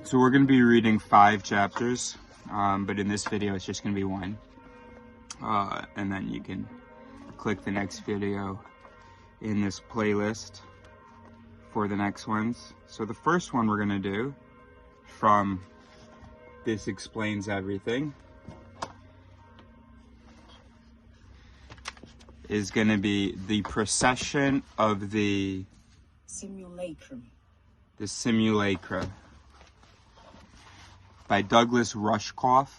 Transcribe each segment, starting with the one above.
So we're going to be reading 5 chapters, but in this video it's just going to be 1. And then you can click the next video in this playlist for the next ones. So the first one we're going to do from This Explains Everything is going to be the Precession of the Simulacra. The Simulacra by Douglas Rushkoff,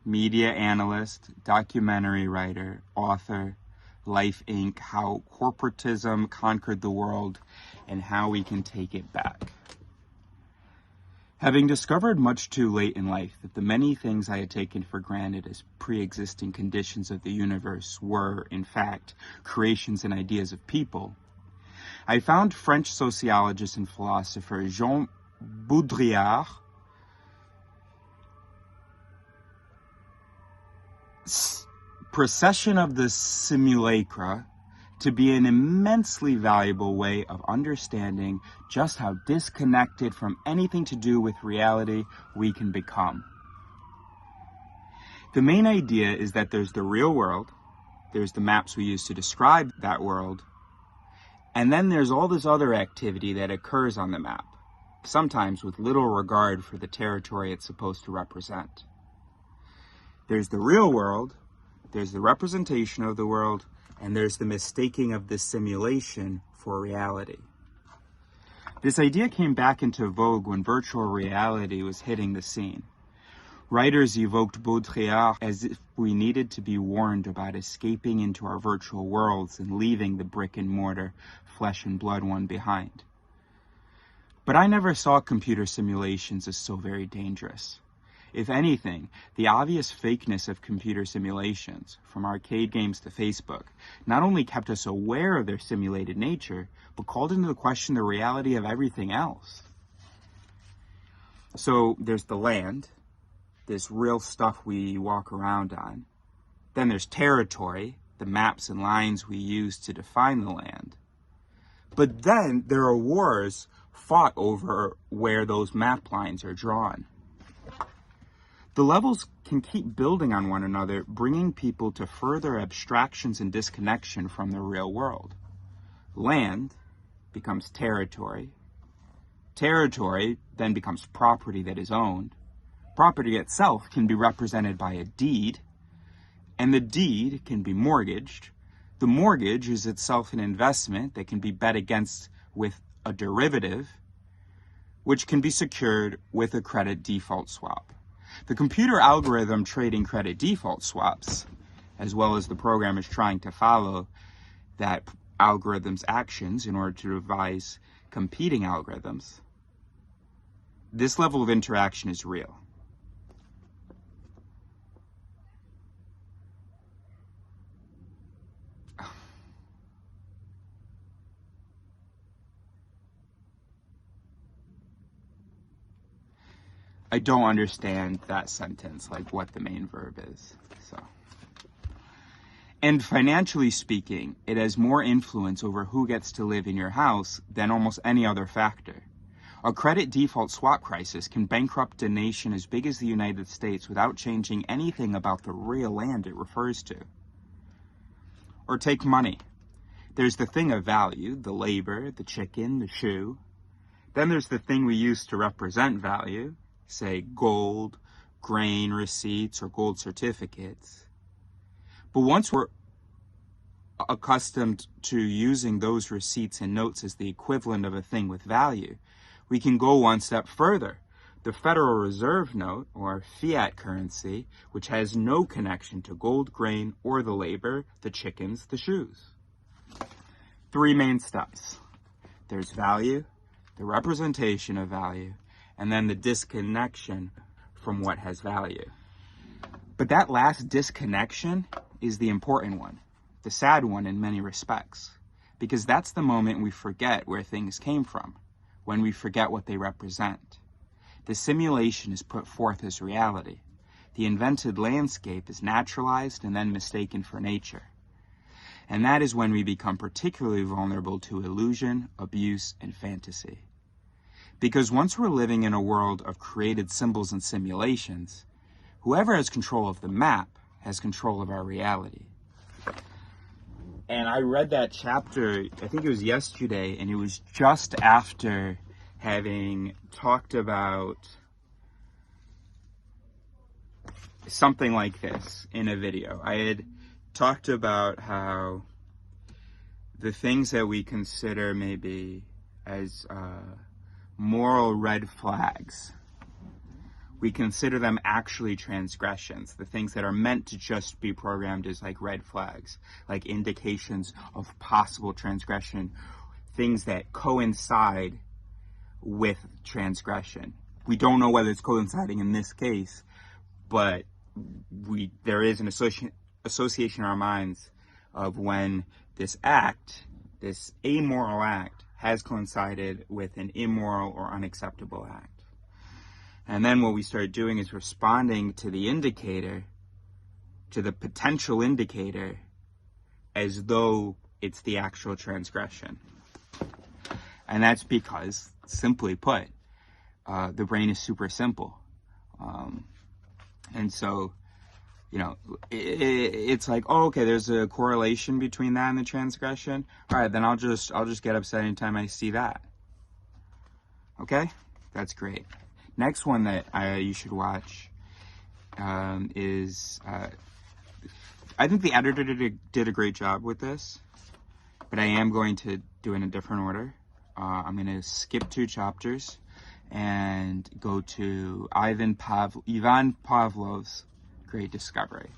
media analyst, documentary writer, author, Life Inc., How Corporatism Conquered the World and How We Can Take It Back. Having discovered much too late in life that the many things I had taken for granted as pre-existing conditions of the universe were, in fact, creations and ideas of people, I found French sociologist and philosopher Jean Baudrillard's Precession of the Simulacra to be an immensely valuable way of understanding just how disconnected from anything to do with reality we can become. The main idea is that there's the real world, there's the maps we use to describe that world, and then there's all this other activity that occurs on the map, sometimes with little regard for the territory it's supposed to represent. There's the real world, there's the representation of the world, and there's the mistaking of the simulation for reality. This idea came back into vogue when virtual reality was hitting the scene. Writers evoked Baudrillard as if we needed to be warned about escaping into our virtual worlds and leaving the brick and mortar, flesh and blood one behind. But I never saw computer simulations as so very dangerous. If anything, the obvious fakeness of computer simulations, from arcade games to Facebook, not only kept us aware of their simulated nature, but called into question the reality of everything else. So there's the land, this real stuff we walk around on. Then there's territory, the maps and lines we use to define the land. But then there are wars fought over where those map lines are drawn. The levels can keep building on one another, bringing people to further abstractions and disconnection from the real world. Land becomes territory. Territory then becomes property that is owned. Property itself can be represented by a deed, and the deed can be mortgaged. The mortgage is itself an investment that can be bet against with a derivative, which can be secured with a credit default swap. The computer algorithm trading credit default swaps, as well as the programmers trying to follow that algorithm's actions in order to devise competing algorithms, this level of interaction is real. I don't understand that sentence, like what the main verb is. And financially speaking, it has more influence over who gets to live in your house than almost any other factor. A credit default swap crisis can bankrupt a nation as big as the United States without changing anything about the real land it refers to. Or take money. There's the thing of value, the labor, the chicken, the shoe. Then there's the thing we use to represent value, say gold, grain receipts, or gold certificates. But once we're accustomed to using those receipts and notes as the equivalent of a thing with value, we can go one step further. The Federal Reserve note, or fiat currency, which has no connection to gold, grain, or the labor, the chickens, the shoes. 3 main steps. There's value, the representation of value, and then the disconnection from what has value. But that last disconnection is the important one, the sad one in many respects, because that's the moment we forget where things came from, when we forget what they represent. The simulation is put forth as reality. The invented landscape is naturalized and then mistaken for nature. And that is when we become particularly vulnerable to illusion, abuse, and fantasy. Because once we're living in a world of created symbols and simulations, whoever has control of the map has control of our reality. And I read that chapter, I think it was yesterday, and it was just after having talked about something like this in a video. I had talked about how the things that we consider maybe as moral red flags, we consider them actually transgressions. The things that are meant to just be programmed as like red flags, like indications of possible transgression, things that coincide with transgression. We don't know whether it's coinciding in this case, but there is an association in our minds of when this act, this amoral act, has coincided with an immoral or unacceptable act. And then what we start doing is responding to the indicator, to the potential indicator, as though it's the actual transgression. And that's because, simply put, the brain is super simple. And so, you know, it's like, oh, okay, there's a correlation between that and the transgression. All right, then I'll just get upset anytime I see that. Okay, that's great. Next one that you should watch is, I think the editor did a great job with this, but I am going to do it in a different order. I'm going to skip 2 chapters and go to Ivan Pavlov's Great Discovery.